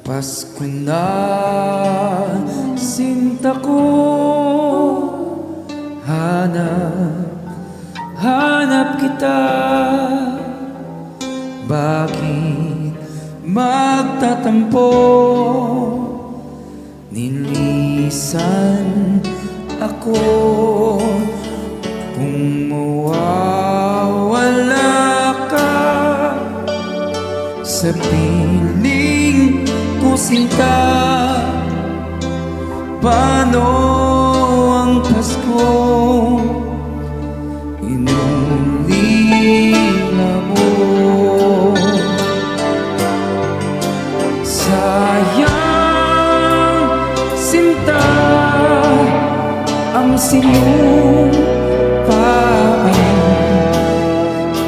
Pasko na, sinta ko. Hanap kita. Bakit magtatampo? Nilisan ako. Kung mawawala ka sa piling ko, sinta, paano ang Pasko? Inulila mo. Sayang, sinta, ang sinulila